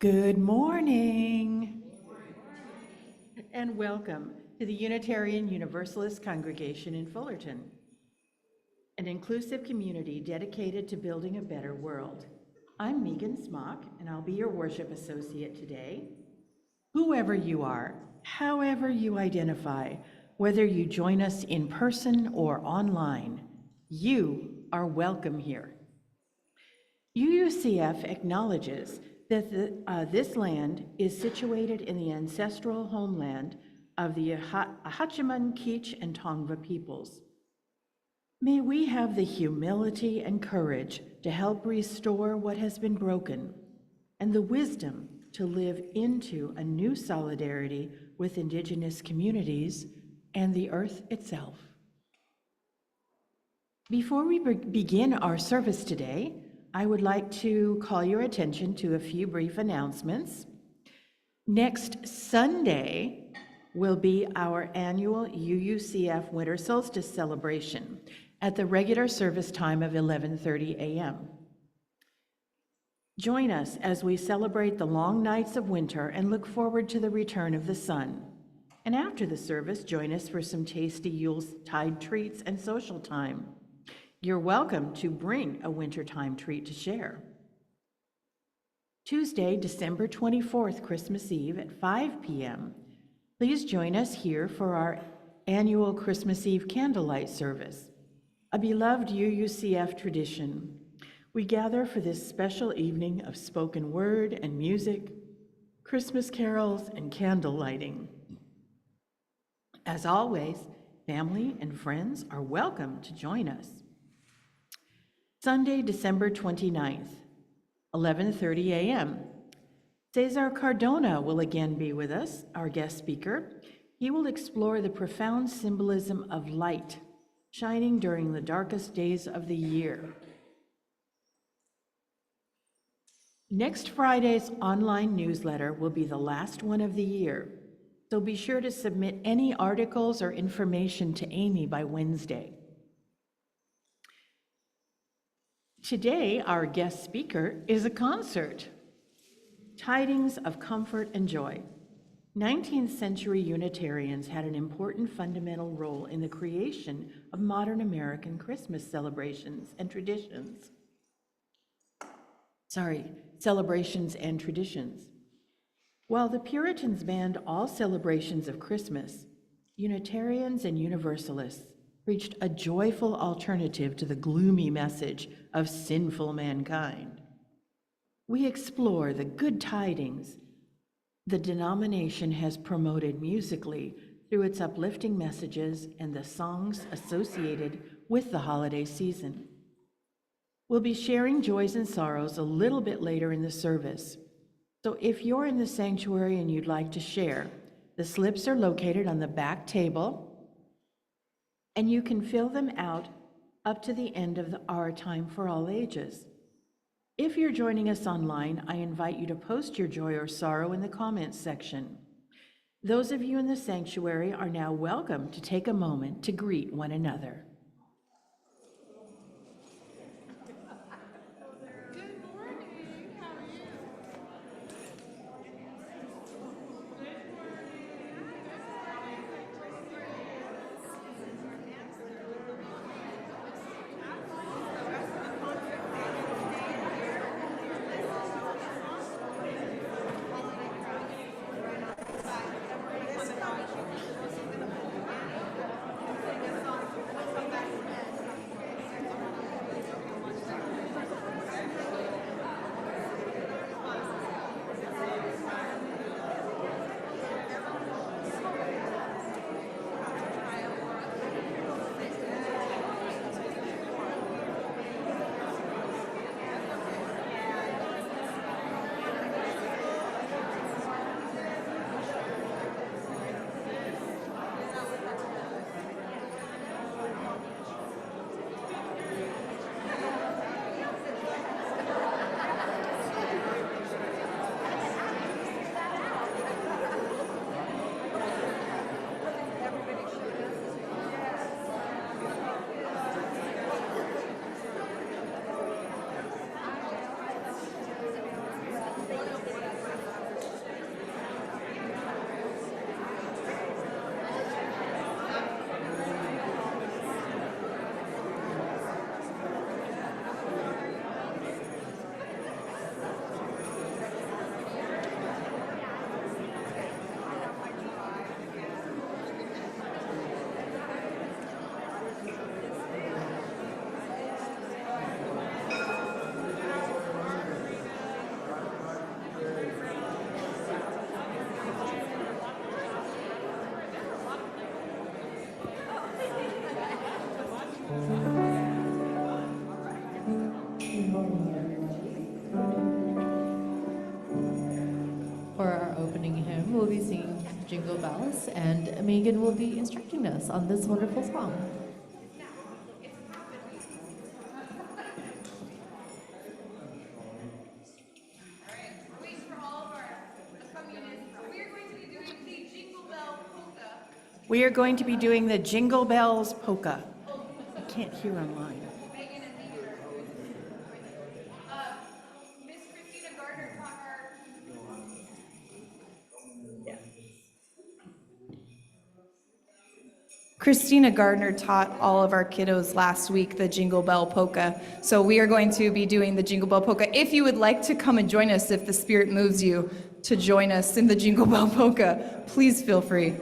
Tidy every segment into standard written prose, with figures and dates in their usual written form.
Good morning, and welcome to the Unitarian Universalist congregation in Fullerton, an inclusive community dedicated to building a better world. I'm Megan Smock, and I'll be your worship associate today. Whoever you are, however you identify, whether you join us in person or online, you are welcome here. UUCF acknowledges that this land is situated in the ancestral homeland of the Ahachiman, Kizh, and Tongva peoples. May we have the humility and courage to help restore what has been broken, and the wisdom to live into a new solidarity with Indigenous communities and the earth itself. Before we begin our service today, I would like to call your attention to a few brief announcements. Next Sunday will be our annual UUCF Winter Solstice celebration at the regular service time of 11:30 a.m. Join us as we celebrate the long nights of winter and look forward to the return of the sun. And after the service, join us for some tasty Yuletide treats and social time. You're welcome to bring a wintertime treat to share. Tuesday, December 24th, Christmas Eve at 5 p.m. Please join us here for our annual Christmas Eve candlelight service, a beloved UUCF tradition. We gather for this special evening of spoken word and music, Christmas carols, and candle lighting. As always, family and friends are welcome to join us. Sunday, December 29th, 11:30 a.m. Cesar Cardona will again be with us, our guest speaker. He will explore the profound symbolism of light shining during the darkest days of the year. Next Friday's online newsletter will be the last one of the year, so be sure to submit any articles or information to Amy by Wednesday. Today, our guest speaker is a concert. Tidings of Comfort and Joy. 19th century Unitarians had an important fundamental role in the creation of modern American Christmas celebrations and traditions. While the Puritans banned all celebrations of Christmas, Unitarians and Universalists preached a joyful alternative to the gloomy message of sinful mankind. We explore the good tidings the denomination has promoted musically through its uplifting messages and the songs associated with the holiday season. We'll be sharing joys and sorrows a little bit later in the service. So if you're in the sanctuary and you'd like to share, the slips are located on the back table, and you can fill them out up to the end of our time for all ages. If you're joining us online, I invite you to post your joy or sorrow in the comments section. Those of you in the sanctuary are now welcome to take a moment to greet one another. For our opening hymn, we'll be singing Jingle Bells, and Megan will be instructing us on this wonderful song. We are going to be doing the Jingle Bells polka. I can't hear online. Miss Christina Garner taught our... Christina Garner taught all of our kiddos last week the Jingle Bell Polka. So we are going to be doing the Jingle Bell Polka. If you would like to come and join us, if the Spirit moves you to join us in the Jingle Bell Polka, please feel free.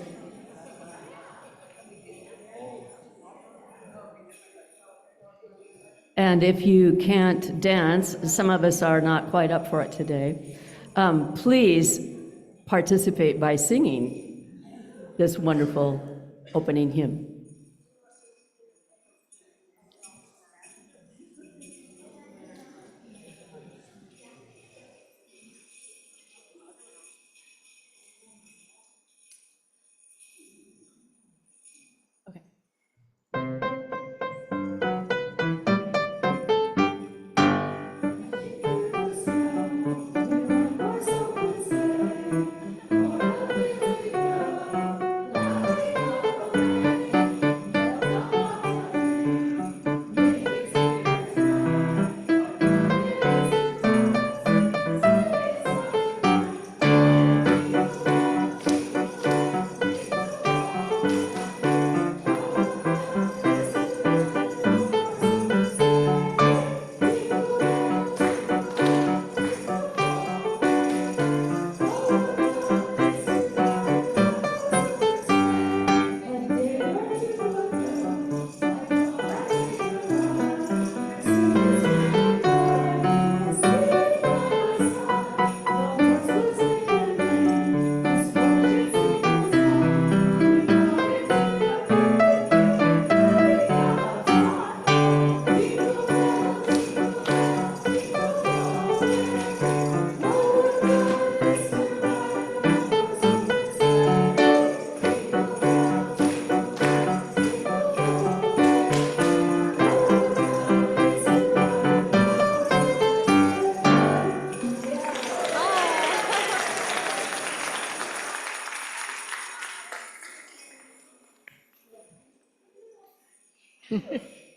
And if you can't dance, some of us are not quite up for it today, please participate by singing this wonderful opening hymn.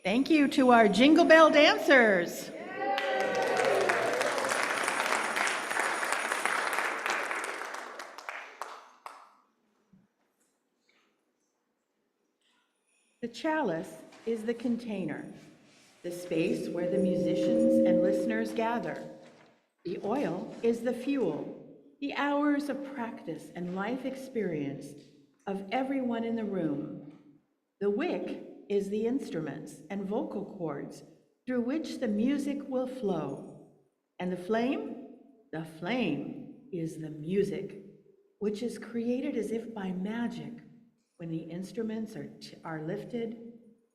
Thank you to our Jingle Bell dancers. The chalice is the container, the space where the musicians and listeners gather. The oil is the fuel, the hours of practice and life experience of everyone in the room. The wick is the instruments and vocal cords through which the music will flow. And the flame is the music, which is created as if by magic. When the instruments are lifted,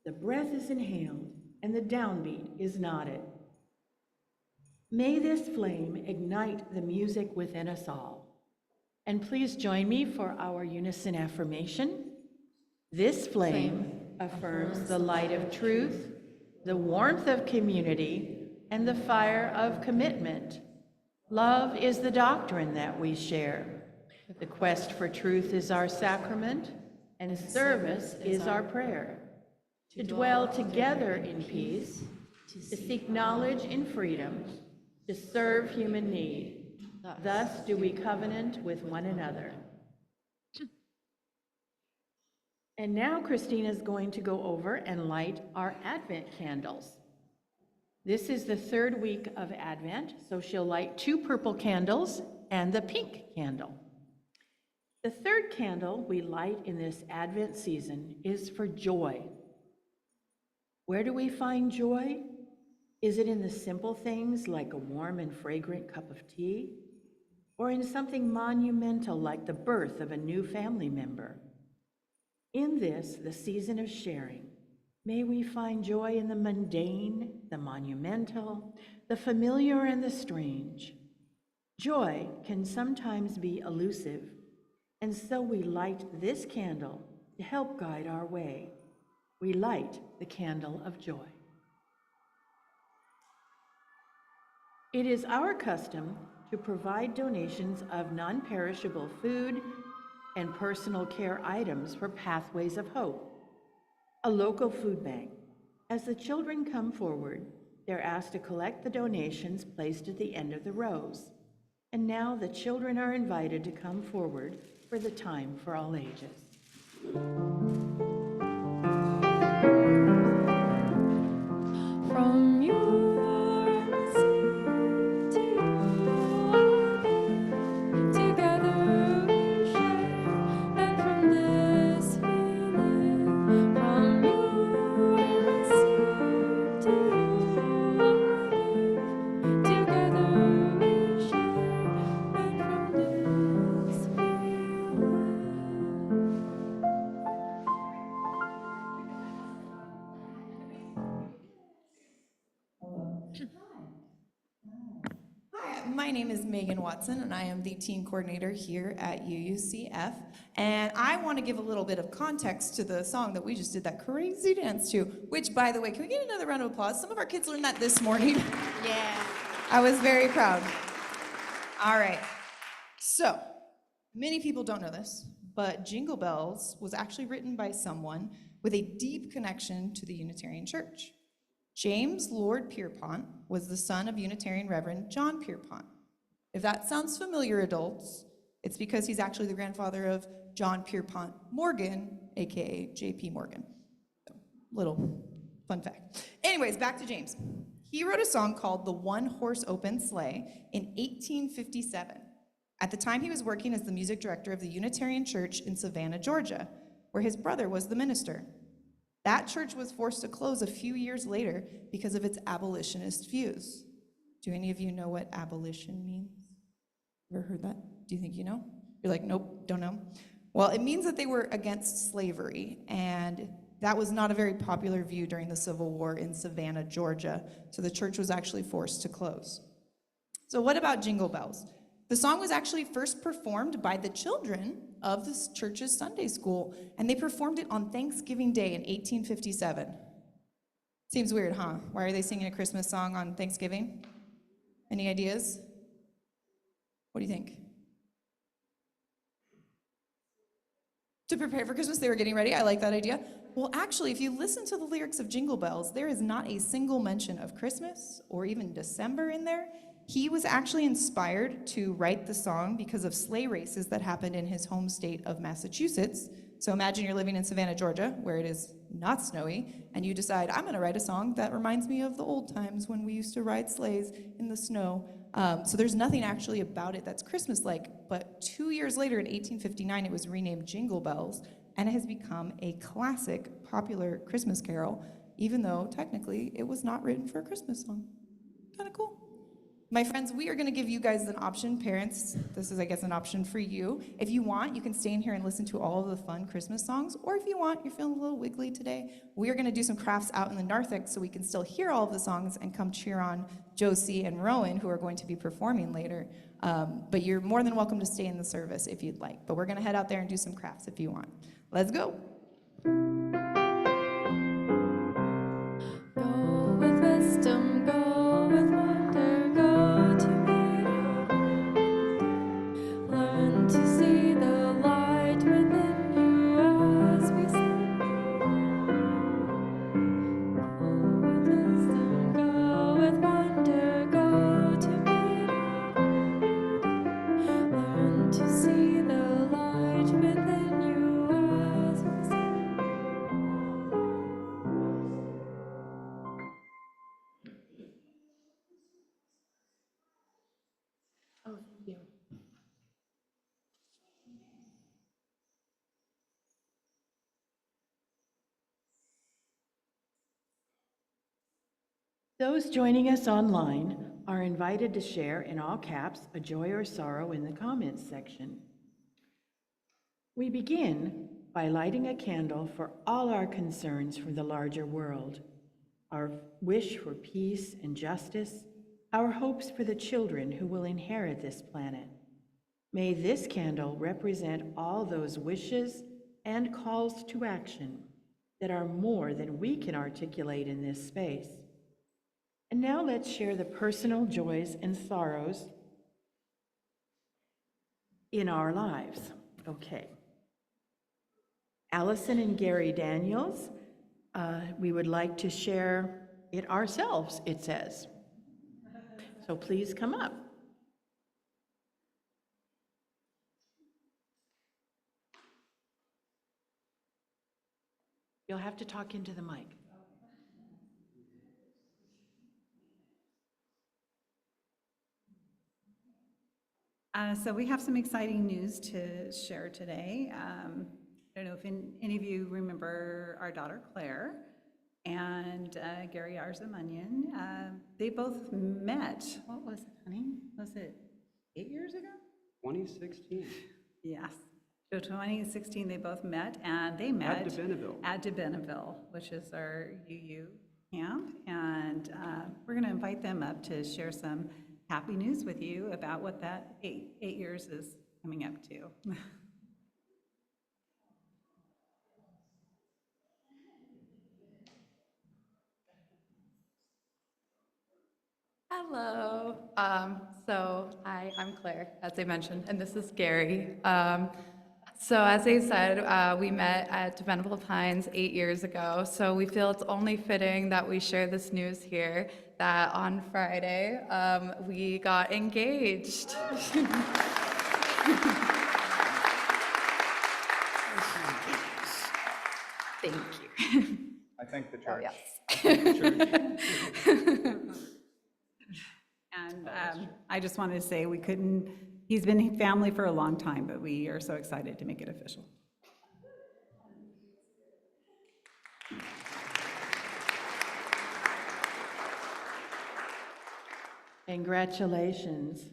the breath is inhaled, and the downbeat is nodded. May this flame ignite the music within us all. And please join me for our unison affirmation. This flame affirms the light of truth, the warmth of community, and the fire of commitment. Love is the doctrine that we share. The quest for truth is our sacrament, and service is our prayer. To dwell together in peace, to seek knowledge in freedom, to serve human need. Thus do we covenant with one another. And now Christina's going to go over and light our Advent candles. This is the third week of Advent, so she'll light 2 purple candles and the pink candle. The third candle we light in this Advent season is for joy. Where do we find joy? Is it in the simple things like a warm and fragrant cup of tea? Or in something monumental like the birth of a new family member? In this, the season of sharing, May we find joy in the mundane, the monumental, the familiar, and the strange. Joy can sometimes be elusive, and so we light this candle to help guide our way. We light the candle of joy. It is our custom to provide donations of non-perishable food and personal care items for Pathways of Hope, a local food bank. As the children come forward, they're asked to collect the donations placed at the end of the rows. And now the children are invited to come forward for the time for all ages. From your sea to ours, together we share, and from this we live. From your sea to ours, together we share, and from this we live. Hi, my name is Megan Watson, and I am the teen coordinator here at UUCF. And I want to give a little bit of context to the song that we just did that crazy dance to, which, by the way, can we get another round of applause? Some of our kids learned that this morning. Yeah. I was very proud. All right. So, many people don't know this, but Jingle Bells was actually written by someone with a deep connection to the Unitarian Church. James Lord Pierpont was the son of Unitarian Reverend John Pierpont. If that sounds familiar, adults, it's because he's actually the grandfather of John Pierpont Morgan, aka J.P. Morgan. So, little fun fact. Anyways, back to James. He wrote a song called The One Horse Open Sleigh in 1857. At the time, he was working as the music director of the Unitarian Church in Savannah, Georgia, where his brother was the minister. That church was forced to close a few years later because of its abolitionist views. Do any of you know what abolition means? Ever heard that? Do you think you know? You're like, nope, don't know. Well, it means that they were against slavery, and that was not a very popular view during the Civil War in Savannah, Georgia, so the church was actually forced to close. So what about Jingle Bells? The song was actually first performed by the children of this church's Sunday school, and they performed it on Thanksgiving Day in 1857. Seems weird, huh? Why are they singing a Christmas song on Thanksgiving? Any ideas? What do you think? To prepare for Christmas, they were getting ready. I like that idea. Well, actually, if you listen to the lyrics of Jingle Bells, there is not a single mention of Christmas or even December in there. He was actually inspired to write the song because of sleigh races that happened in his home state of Massachusetts. So imagine you're living in Savannah, Georgia, where it is not snowy, and you decide, I'm gonna write a song that reminds me of the old times when we used to ride sleighs in the snow. So there's nothing actually about it that's Christmas-like, but 2 years later in 1859, it was renamed Jingle Bells, and it has become a classic, popular Christmas carol, even though technically it was not written for a Christmas song. Kind of cool. My friends, we are going to give you guys an option. Parents, this is, I guess, an option for you. If you want, you can stay in here and listen to all of the fun Christmas songs, or if you want, you're feeling a little wiggly today, we are going to do some crafts out in the narthex so we can still hear all of the songs and come cheer on Josie and Rowan, who are going to be performing later. But you're more than welcome to stay in the service if you'd like. But we're going to head out there and do some crafts if you want. Let's go. Go with wisdom, go with wonder, go to meet learn to see the light within you as we sing. Go with wisdom, go with wonder, go to meet learn to see the light within you as we sing. Oh, thank you. Those joining us online are invited to share in all caps a joy or sorrow in the comments section. We begin by lighting a candle for all our concerns from the larger world, our wish for peace and justice, our hopes for the children who will inherit this planet. May this candle represent all those wishes and calls to action that are more than we can articulate in this space. And now let's share the personal joys and sorrows in our lives. Okay. Allison and Gary Daniels, we would like to share it ourselves, it says. So please come up. You'll have to talk into the mic. So we have some exciting news to share today. I don't know if any of you remember our daughter Claire and Gary Arzamunian. They both met, what was it, honey? Was it 8 years ago? 2016. Yes. So 2016, they both met, and they met at DeBenneville, which is our UU camp. And we're going to invite them up to share some happy news with you about what that eight years is coming up to. Hello. Hi, I'm Claire, as they mentioned, and this is Gary. So as they said, we met at Venable Pines 8 years ago, so we feel it's only fitting that we share this news here, that on Friday, we got engaged. Thank you. I thank the church. And I just wanted to say he's been family for a long time, but we are so excited to make it official. Congratulations.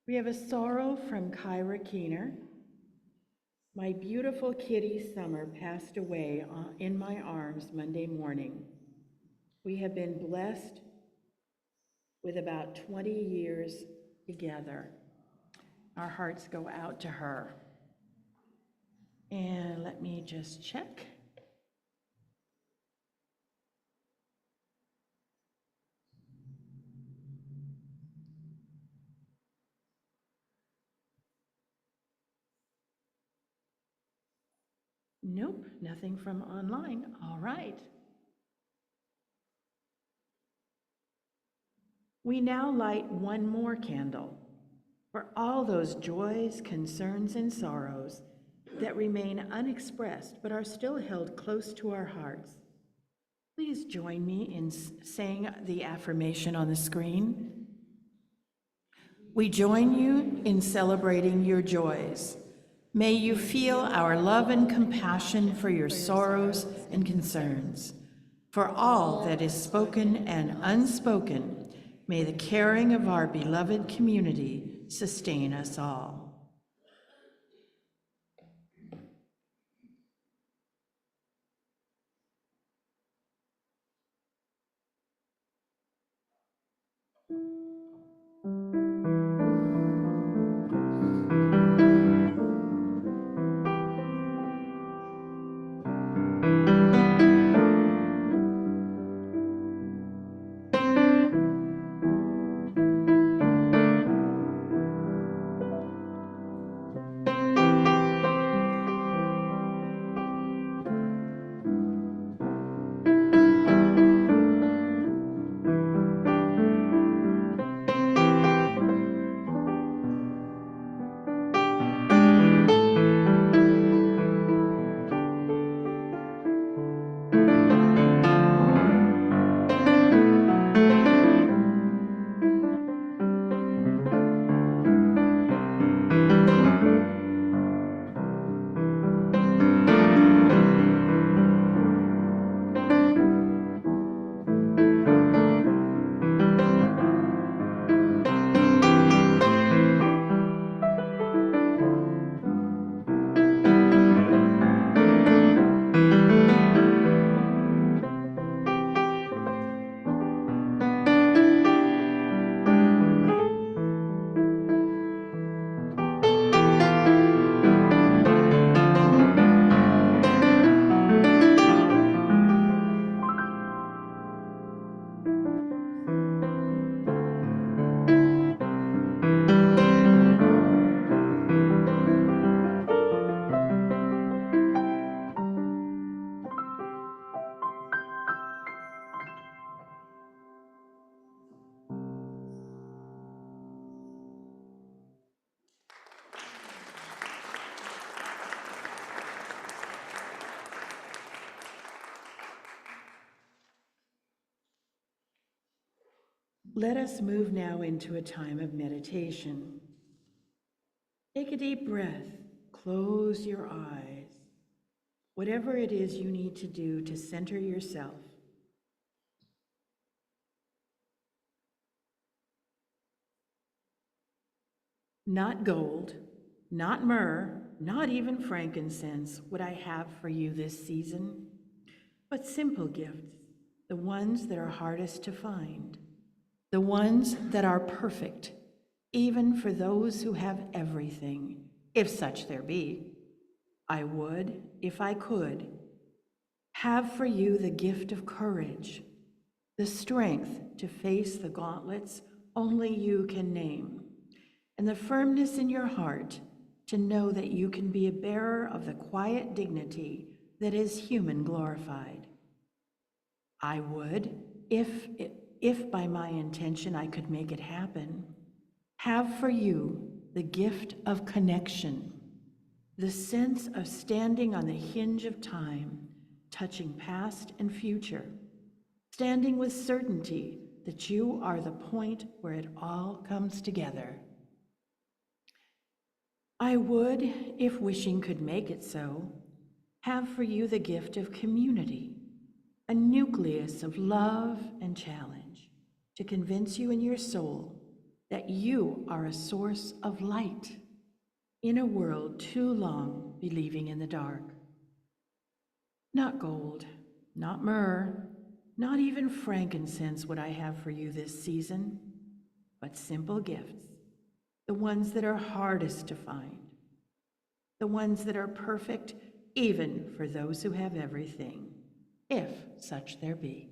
We have a sorrow from Kyra Keener. My beautiful kitty Summer passed away in my arms Monday morning. We have been blessed with about 20 years together. Our hearts go out to her. And let me just check. Nope, nothing from online. All right. We now light one more candle for all those joys, concerns, and sorrows that remain unexpressed but are still held close to our hearts. Please join me in saying the affirmation on the screen. We join you in celebrating your joys. May you feel our love and compassion for your sorrows and concerns. For all that is spoken and unspoken, may the caring of our beloved community sustain us all. Let us move now into a time of meditation. Take a deep breath, close your eyes. Whatever it is you need to do to center yourself. Not gold, not myrrh, not even frankincense would I have for you this season, but simple gifts, the ones that are hardest to find, the ones that are perfect, even for those who have everything, if such there be. I would, if I could, have for you the gift of courage, the strength to face the gauntlets only you can name, and the firmness in your heart to know that you can be a bearer of the quiet dignity that is human glorified. I would, if by my intention I could make it happen, have for you the gift of connection, the sense of standing on the hinge of time, touching past and future, standing with certainty that you are the point where it all comes together. I would, if wishing could make it so, have for you the gift of community, a nucleus of love and challenge, to convince you in your soul that you are a source of light in a world too long believing in the dark. Not gold, not myrrh, not even frankincense would I have for you this season, but simple gifts, the ones that are hardest to find, the ones that are perfect even for those who have everything, if such there be.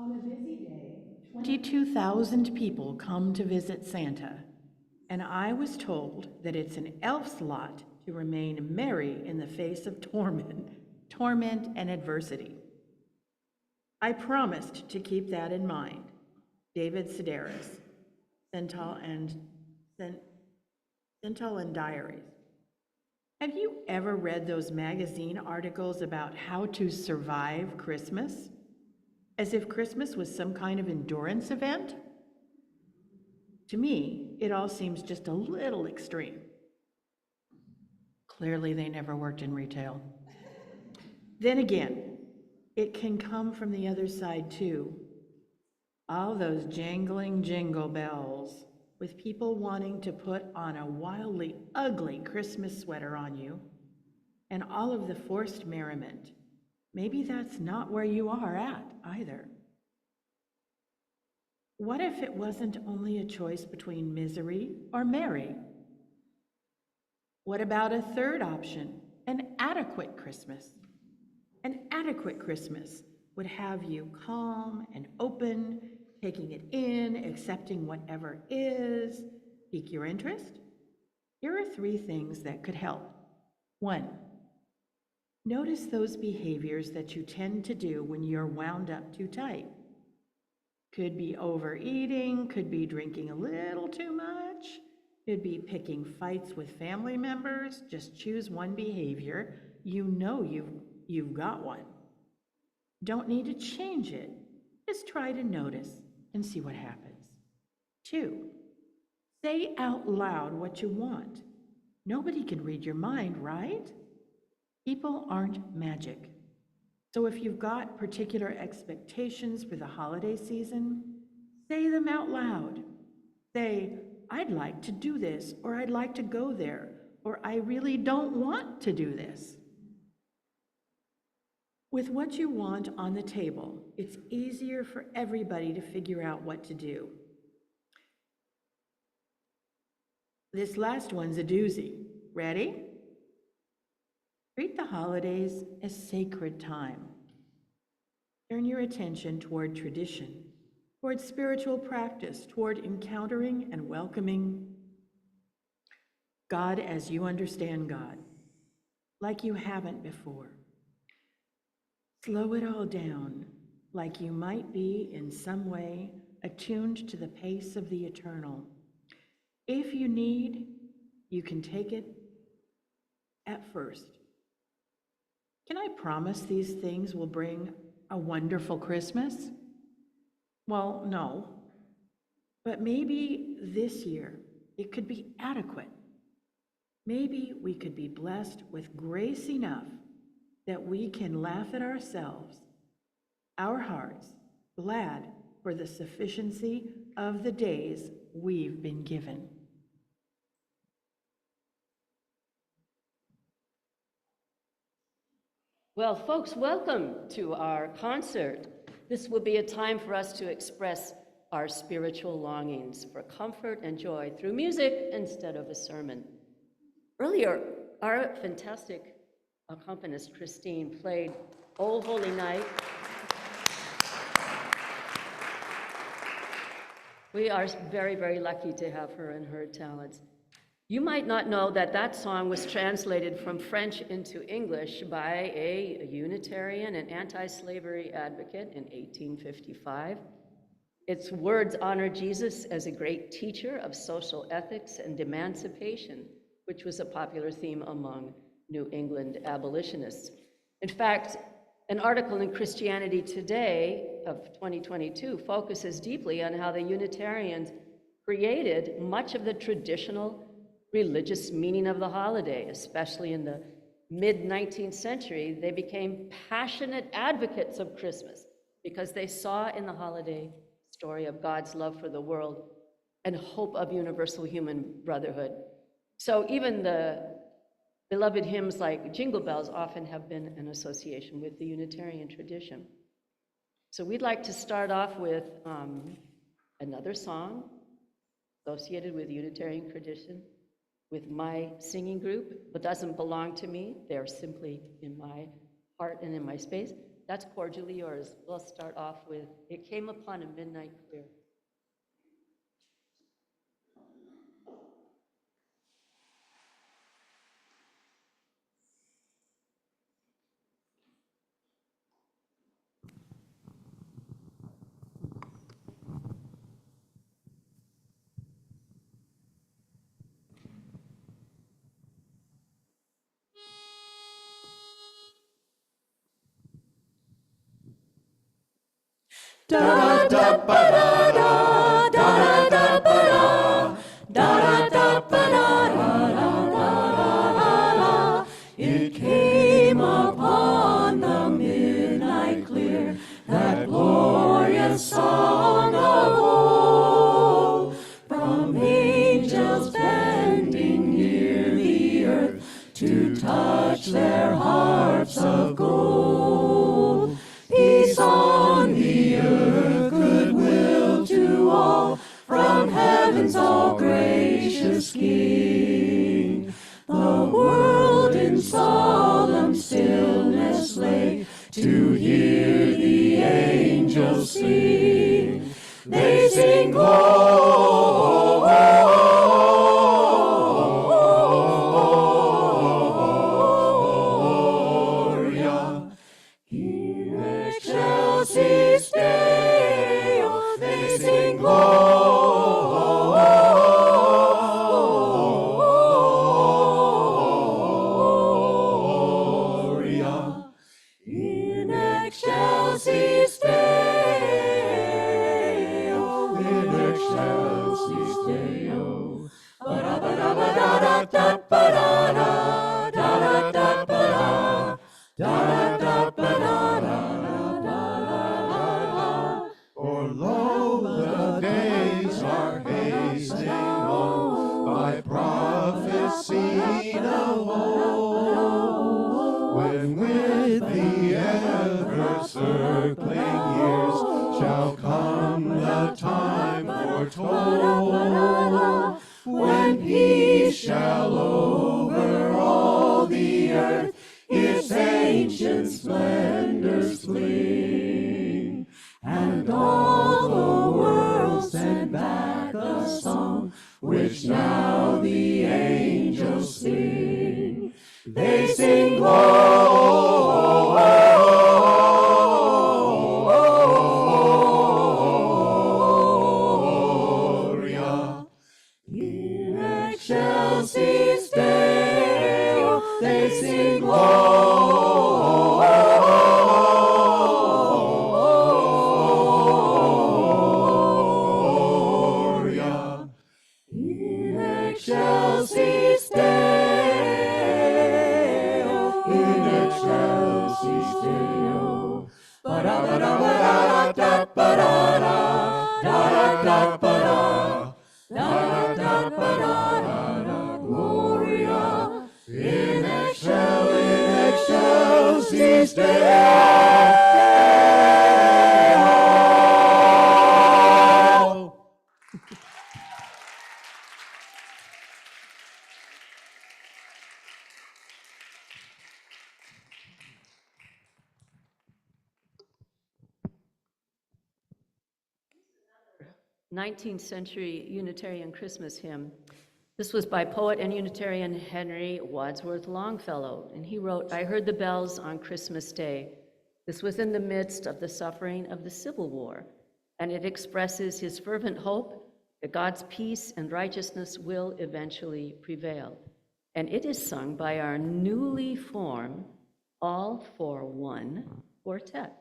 On a busy day, 22,000 people come to visit Santa, and I was told that it's an elf's lot to remain merry in the face of torment and adversity. I promised to keep that in mind. David Sedaris, Cental and Diaries. Have you ever read those magazine articles about how to survive Christmas? As if Christmas was some kind of endurance event? To me, it all seems just a little extreme. Clearly, they never worked in retail. Then again, it can come from the other side too. All those jangling jingle bells, with people wanting to put on a wildly ugly Christmas sweater on you, and all of the forced merriment. Maybe that's not where you are at either. What if it wasn't only a choice between misery or merry? What about a third option, an adequate Christmas? An adequate Christmas would have you calm and open, taking it in, accepting whatever is. Pique your interest? Here are 3 things that could help. 1, notice those behaviors that you tend to do when you're wound up too tight. Could be overeating, could be drinking a little too much, could be picking fights with family members. Just choose one behavior. You know you've got one. Don't need to change it. Just try to notice and see what happens. 2, say out loud what you want. Nobody can read your mind, right? People aren't magic. So if you've got particular expectations for the holiday season, say them out loud. Say, I'd like to do this, or I'd like to go there, or I really don't want to do this. With what you want on the table, it's easier for everybody to figure out what to do. This last one's a doozy. Ready? Treat the holidays as sacred time. Turn your attention toward tradition, toward spiritual practice, toward encountering and welcoming God as you understand God, like you haven't before. Slow it all down, like you might be in some way attuned to the pace of the eternal. If you need, you can take it at first. Can I promise these things will bring a wonderful Christmas? Well, no. But maybe this year it could be adequate. Maybe we could be blessed with grace enough that we can laugh at ourselves, our hearts, glad for the sufficiency of the days we've been given. Well, folks, welcome to our concert. This will be a time for us to express our spiritual longings for comfort and joy through music instead of a sermon. Earlier, our fantastic accompanist, Christine, played "O Holy Night." We are very, very lucky to have her and her talents. You might not know that that song was translated from French into English by a Unitarian and anti-slavery advocate in 1855. Its words honor Jesus as a great teacher of social ethics and emancipation, which was a popular theme among New England abolitionists. In fact, an article in Christianity Today of 2022 focuses deeply on how the Unitarians created much of the traditional religious meaning of the holiday, especially in the mid-19th century. They became passionate advocates of Christmas because they saw in the holiday story of God's love for the world and hope of universal human brotherhood. So even the beloved hymns like Jingle Bells often have been an association with the Unitarian tradition. So we'd like to start off with another song associated with Unitarian tradition, with my singing group, but doesn't belong to me. They're simply in my heart and in my space. That's cordially yours. We'll start off with, "It Came Upon a Midnight Clear." It came upon the midnight clear, that glorious song of old, from angels bending near the earth to touch their harps of gold. Peace on the earth, goodwill to all, from heaven's all gracious King. The world in solemn stillness lay to hear the angels sing. They sing Gloria in excelsis Deo. They sing Gloria in excelsis Deo. In excelsis Deo. Ba-da-ba-da-ba-da-da-da-ba-da-da. Da-da-da-ba-da. Da-da-da-ba-da-da-da-da-da. For lo, the days are hastening on, by prophecy of old, when with the ever-circling years shall come the time foretold, when peace shall over all the earth its ancient splendors fling, and all the world send back the song which now the angels sing. They sing Gloria in excelsis Deo. They sing Gloria in excelsis Deo. In excelsis Deo. Ba-da-ba-da-ba-da-da-ba-da-da. Da-da-da-ba-da. Da-da-da-ba-da-da-da. Gloria in excelsis Deo. Nineteenth century Unitarian Christmas hymn. This was by poet and Unitarian Henry Wadsworth Longfellow, and he wrote, "I heard the bells on Christmas Day." This was in the midst of the suffering of the Civil War, and it expresses his fervent hope that God's peace and righteousness will eventually prevail. And it is sung by our newly formed All for One Quartet.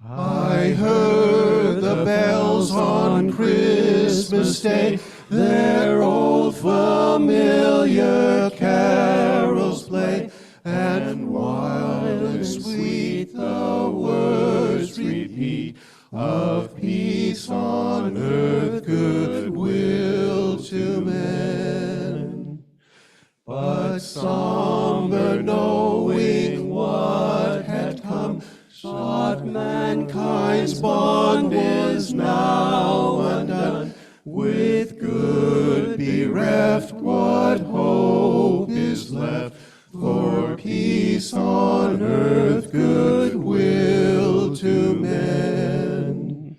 I heard the bells on Christmas Day, their old familiar carols play, and wild and sweet the words repeat of peace on earth, goodwill to men. But somber, knowing what had come, sought mankind's bond is now bereft, what hope is left for peace on earth, goodwill to men?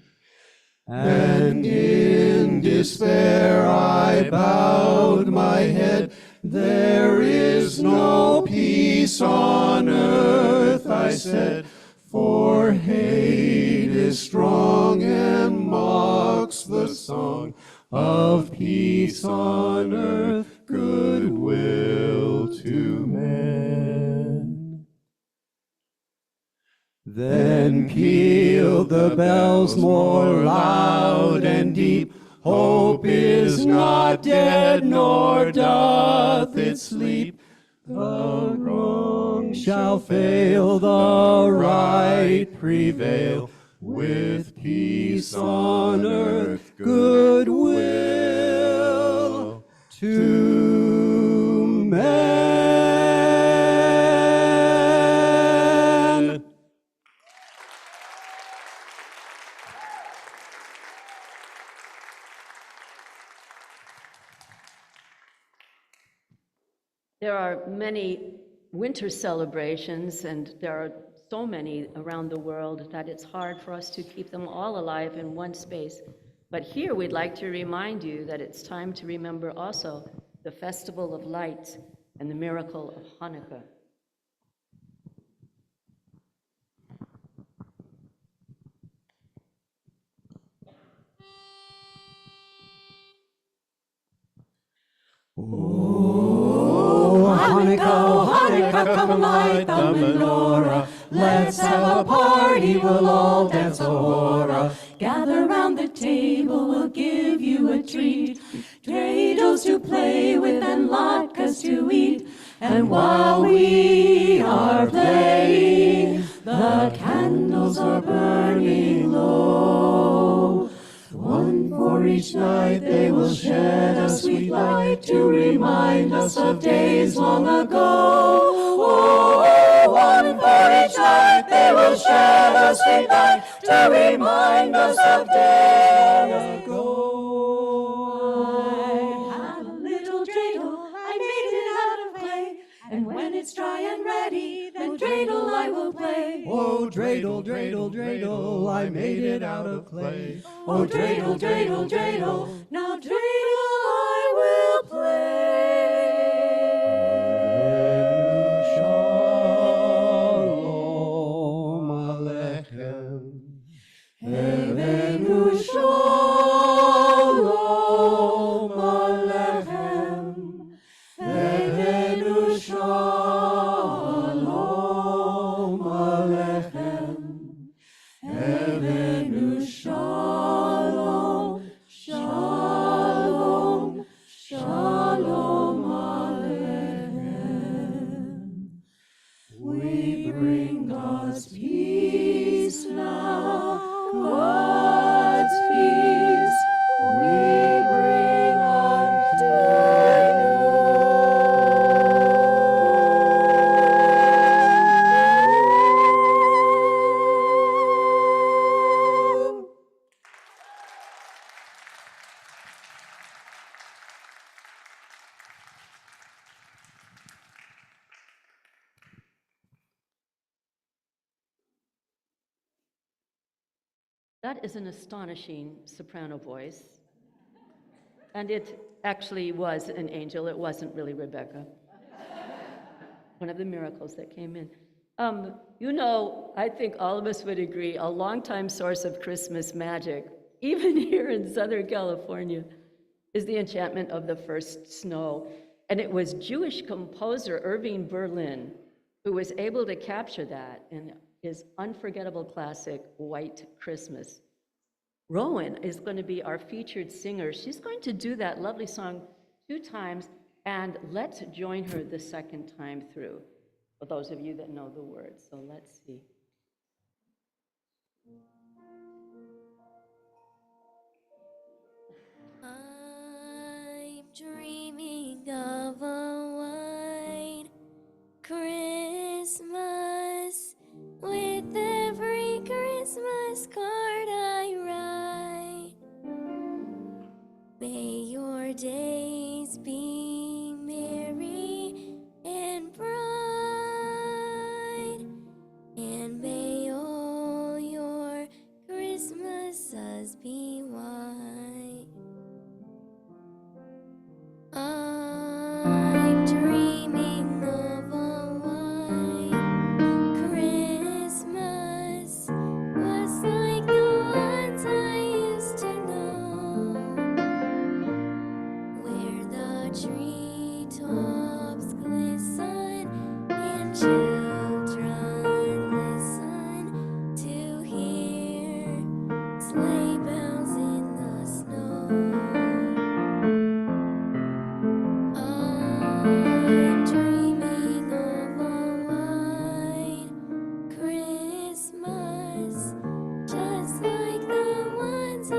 And in despair I bowed my head. There is no peace on earth, I said, for hate is strong and mocks the song of peace on earth, goodwill to men. Then pealed the bells more loud and deep. Hope is not dead, nor doth it sleep. The wrong shall fail, the right prevail, with peace on earth, goodwill to men. There are many winter celebrations, and there are so many around the world that it's hard for us to keep them all alive in one space. But here we'd like to remind you that it's time to remember also the Festival of Lights and the miracle of Hanukkah. Oh, Hanukkah, Hanukkah, come light the menorah. Let's have a party, we'll all dance a hora. Gather round the table, we'll give you a treat. Dreidels to play with and latkes to eat. And while we are playing, the candles are burning low. One for each night they will shed a sweet light to remind us of days long ago. Oh, one for each night they will shed a sweet light to remind us of days long ago. I have a little dreidel, I made it out of clay, and when it's dry and ready, then dreidel I will play. Oh, dreidel, dreidel, dreidel, I made it out of clay. Oh, dreidel, dreidel, dreidel, now dreidel I will play. Shalom Aleichem. Evenu shalom aleichem. Evenu shalom aleichem. Evenu shalom, shalom, shalom aleichem. We bring God's peace now, God's peace we bring unto you. That is an astonishing soprano voice. And it actually was an angel. It wasn't really Rebecca. One of the miracles that came in. You know, I think all of us would agree, a longtime source of Christmas magic, even here in Southern California, is the enchantment of the first snow. And it was Jewish composer Irving Berlin who was able to capture that in his unforgettable classic, White Christmas. Rowan is going to be our featured singer. She's going to do that lovely song 2 times, and let's join her the second time through, for those of you that know the words. So let's see. I'm dreaming of a white Christmas with every Christmas card I write. May your days Christmases be white. I'm dreaming of a white Christmas, was like the ones I used to know, where the treetops glisten and children listen to hear sleigh bells in the snow. I'm dreaming of a white Christmas, just like the ones I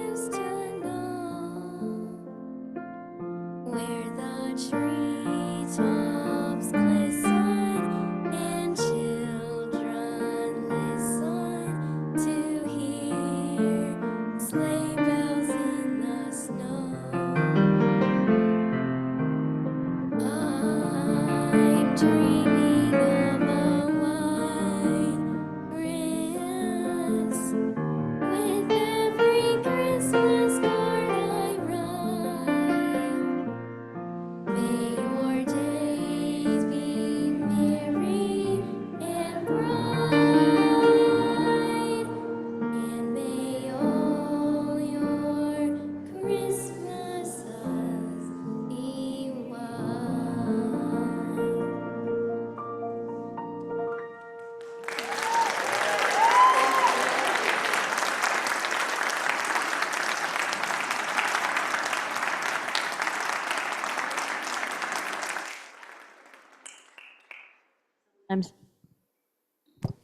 used to know, where the treetops glisten and children listen to hear sleigh bells in the snow. I'm dreaming of a white Christmas, with every Christmas card I write. May your days be merry and bright, and may all your Christmases be white.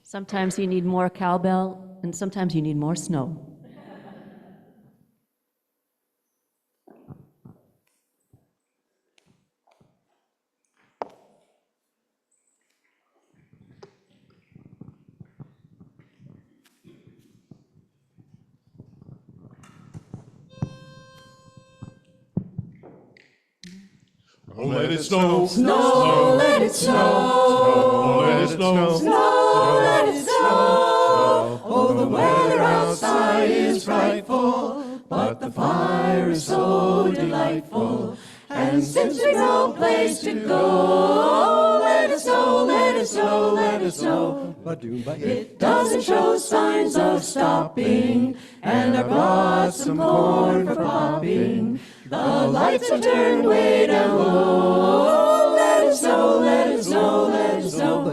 Sometimes you need more cowbell, and sometimes you need more snow. Oh, let it snow. Snow, let it snow. Oh, let it snow. Snow, let it snow. Oh, the weather outside is frightful, but the fire is so delightful. And since there's no place to go, let it snow, let it snow, let it snow. It doesn't show signs of stopping, and I brought some corn for popping. The lights are turned way down low. Let it snow, let it snow, let it snow.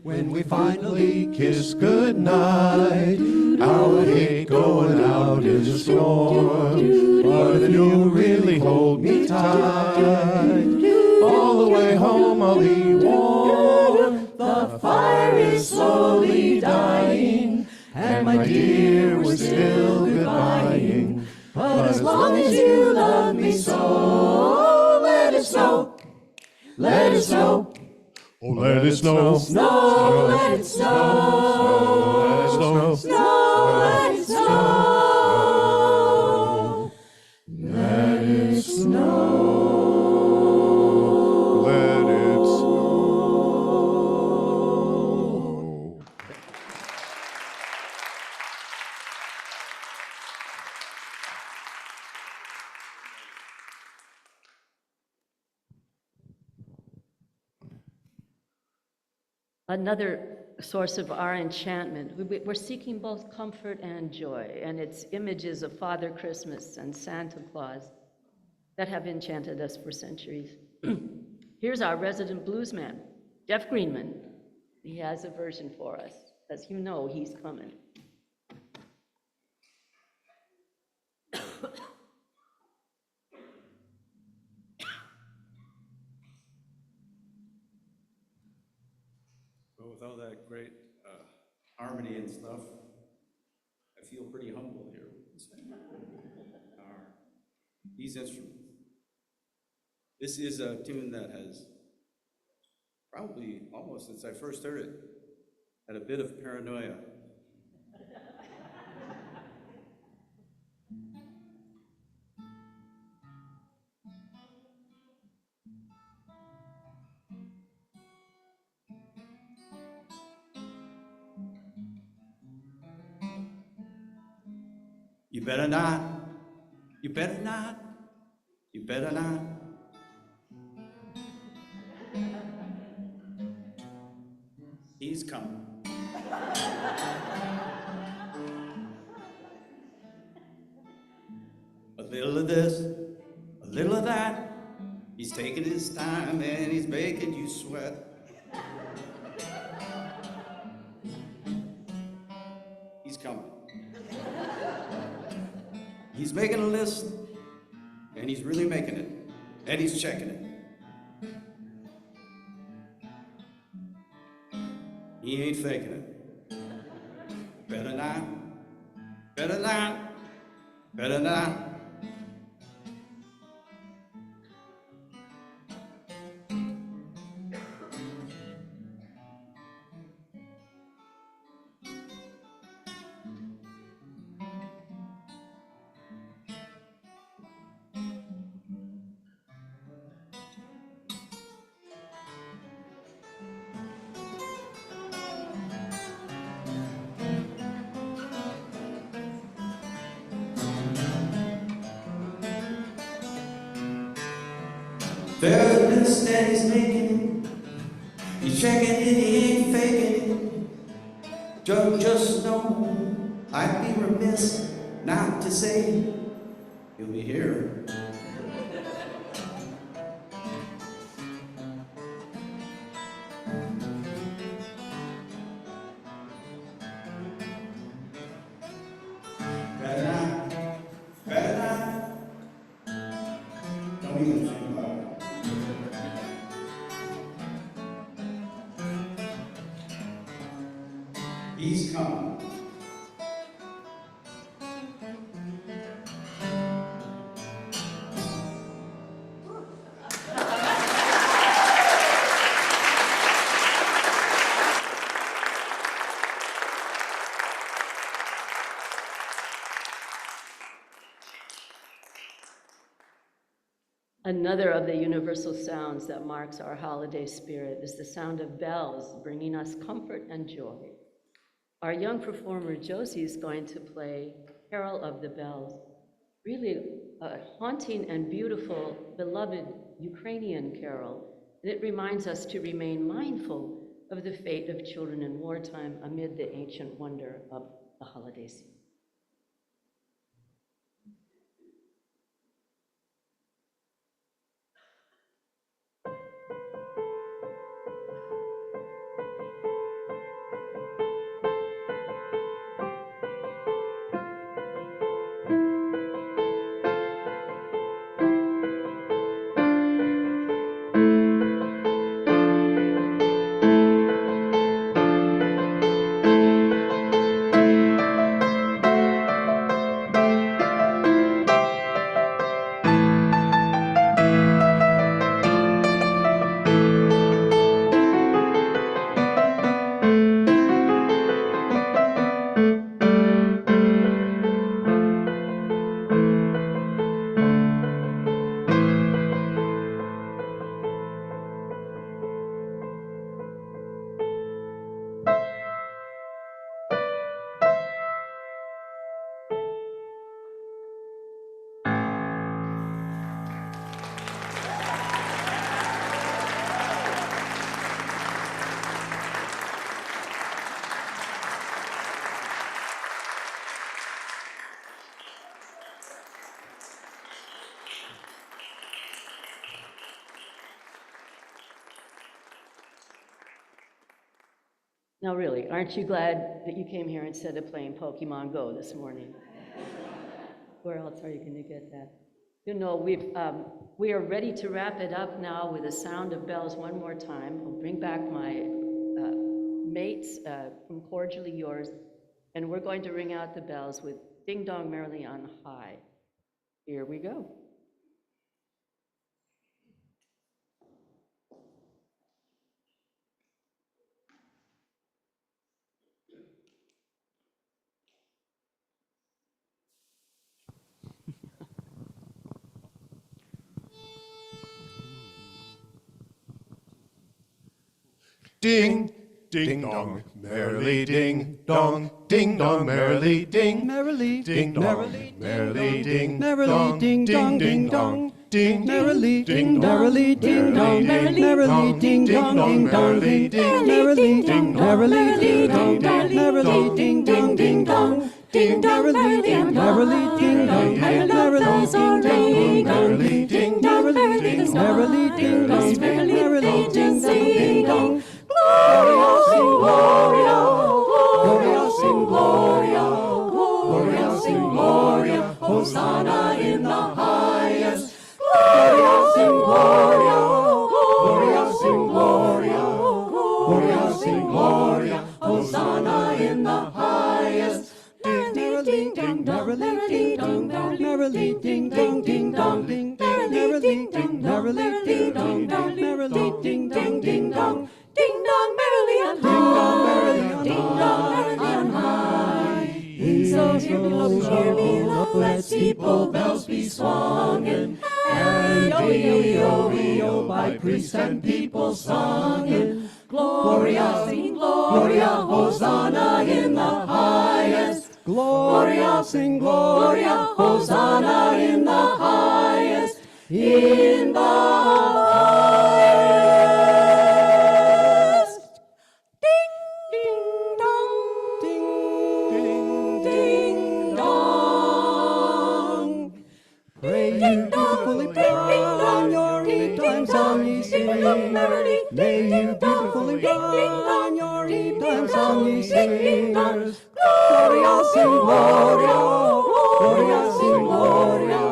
When we finally kiss goodnight, I would hate going out in the storm, but if you really hold me tight, all the way home I'll be warm. The fire is slowly dying, and my dear, we're still goodbying. But as long as you love me so, let it snow, let it snow. Oh, let it snow. Snow, let it snow. Let it snow. Snow, let it snow. Let it snow. Let it snow. Another source of our enchantment. We're seeking both comfort and joy, and it's images of Father Christmas and Santa Claus that have enchanted us for centuries. Here's our resident bluesman, Jeff Greenman. He has a version for us. As you know, he's coming. Well, with all that great harmony and stuff, I feel pretty humble here. These instruments. This is a tune that has probably almost since I first heard it had a bit of paranoia. You better not. You better not. You better not. He's coming. A little of this, a little of that. He's taking his time and he's making you sweat. He's coming. He's making a list, and he's really making it, and he's checking it. He ain't faking it. Better not, better not, better not. Third list that he's making it. He's checking it, he ain't faking it. Just know I'd be remiss not to say he'll be here. Better not, better not. Don't even think about it. He's coming. Another of the universal sounds that marks our holiday spirit is the sound of bells, bringing us comfort and joy. Our young performer, Josie, is going to play Carol of the Bells, really a haunting and beautiful, beloved Ukrainian carol. And it reminds us to remain mindful of the fate of children in wartime amid the ancient wonder of the holiday season. Now really, aren't you glad that you came here instead of playing Pokemon Go this morning? Where else are you going to get that? You know, we are ready to wrap it up now with the sound of bells one more time. I'll bring back my mates from Cordially Yours, and we're going to ring out the bells with Ding Dong Merrily on High. Here we go. Ding, ding dong, merrily ding dong, ding dong, merrily ding, Merrily ding dong, merrily ding, merrily ding dong, ding dong. ding, Merrily ding ding, merrily ding dong, merrily ding dong, ding dong, ding, merrily ding, merrily ding dong, merrily ding dong, ding dong, ding, merrily ding, merrily ding dong, merrily ding dong, merrily ding dong, merrily ding, merrily ding dong, merrily ding dong, ding dong. Gloria sing Gloria, Gloria sing Gloria, Gloria sing Gloria, Hosanna in the highest. Gloria sing Gloria, Gloria sing Gloria, Gloria sing Gloria, Hosanna in the highest. Merrily ding dong, merrily ding dong, merrily ding dong, ding dong, ding, merrily ding dong, merrily ding dong, merrily ding dong, ding dong. Ding dong merrily on high, ding dong merrily on high. So hear me, love, let steeple bells be swung, and oh, by priests and people sung, and Gloria, sing Gloria, Hosanna in the highest. Gloria, sing Gloria, Hosanna in the highest, in the highest. Ding, ding, dong, ding, ding, dong. Pray you dutifully run your time song ye sing. May you dutifully run your time song ye singers. Gloria sing Gloria, Gloria sing Gloria,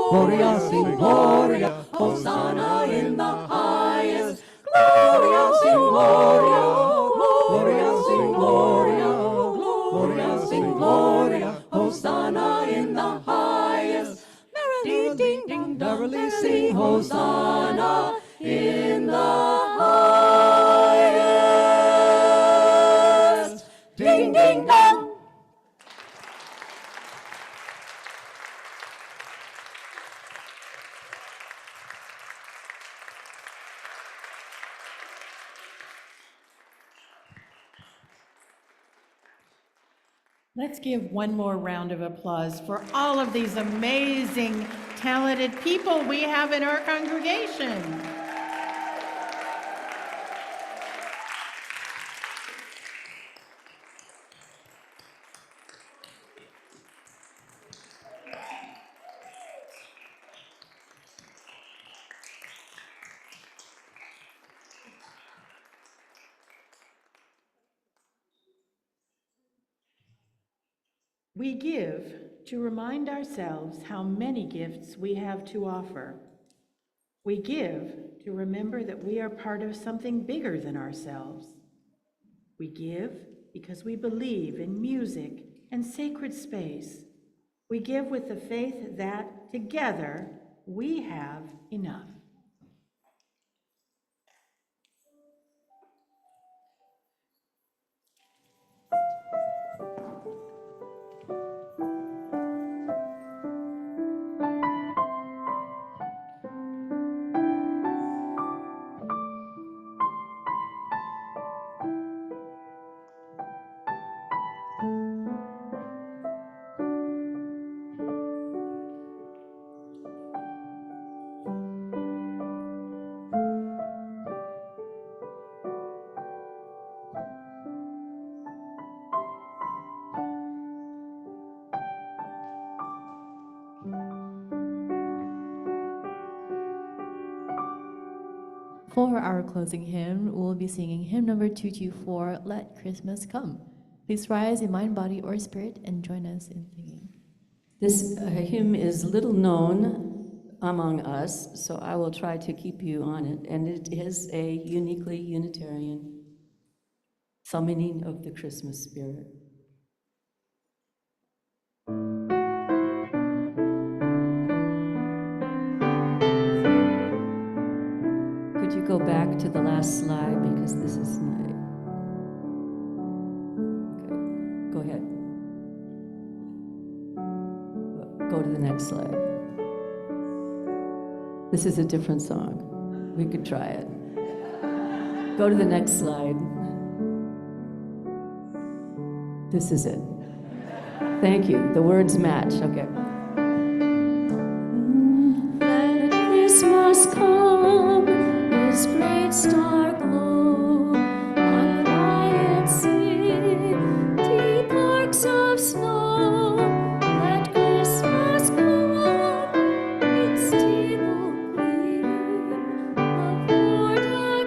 Gloria sing Gloria, Hosanna in the highest. Gloria sing Gloria, Gloria sing Gloria, Gloria sing Gloria, Hosanna in the highest. Merrily ding dong, merrily sing Hosanna in the highest. Ding ding dong. Let's give one more round of applause for all of these amazing, talented people we have in our congregation. We give to remind ourselves how many gifts we have to offer. We give to remember that we are part of something bigger than ourselves. We give because we believe in music and sacred space. We give with the faith that together we have enough. For our closing hymn, we'll be singing hymn number 224, Let Christmas Come. Please rise in mind, body, or spirit and join us in singing. This hymn is little known among us, so I will try to keep you on it. And it is a uniquely Unitarian summoning of the Christmas spirit. Could you go back to the last slide, because this is my... Okay, go ahead. Go to the next slide. This is a different song. We could try it. Go to the next slide. This is it. Thank you. The words match. Okay. Let Christmas come, His great star glow on quiet sea, deep parks of snow. Let Christmas come, its table clean, afford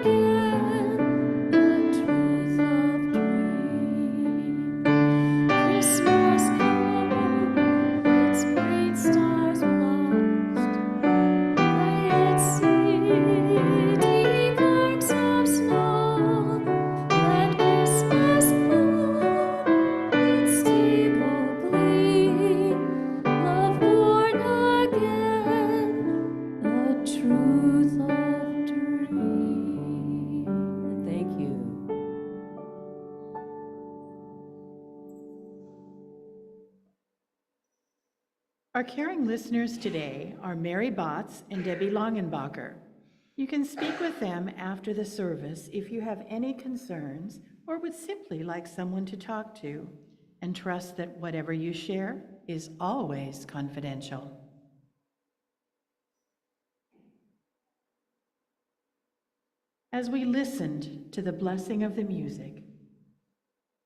again the truth of dream. Christmas come, its great stars lost, quiet sea, deep parks of snow. Let Christmas come, its table gleam, love born again, the truth of dream. Thank you. Our caring listeners today are Mary Botts and Debbie Longenbacher. You can speak with them after the service if you have any concerns or would simply like someone to talk to, and trust that whatever you share is always confidential. As we listened to the blessing of the music,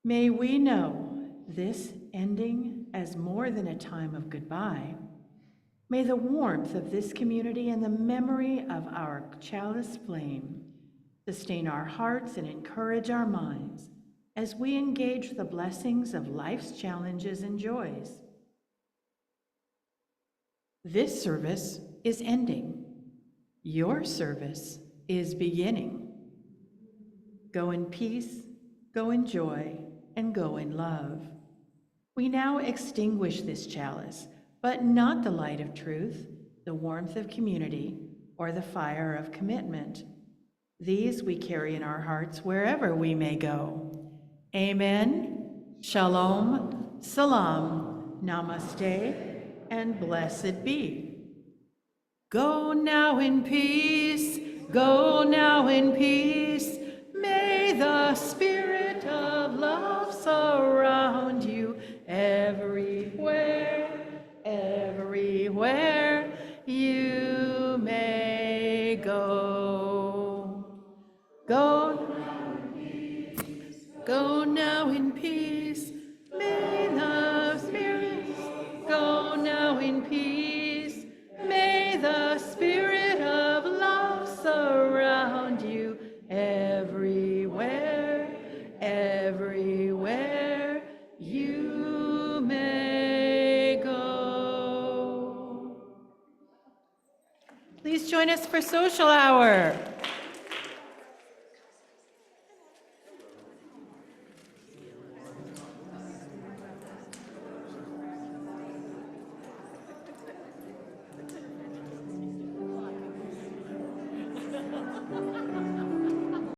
may we know this ending as more than a time of goodbye. May the warmth of this community and the memory of our chalice flame sustain our hearts and encourage our minds as we engage the blessings of life's challenges and joys. This service is ending. Your service is beginning. Go in peace, go in joy, and go in love. We now extinguish this chalice, but not the light of truth, the warmth of community, or the fire of commitment. These we carry in our hearts wherever we may go. Amen, shalom, salam, namaste, and blessed be. Go now in peace, go now in peace. May the spirit of love surround you everywhere, everywhere you may go. Go now in peace. May the spirit go now in peace. May the spirit of love surround you everywhere, everywhere you may go. Please join us for social hour.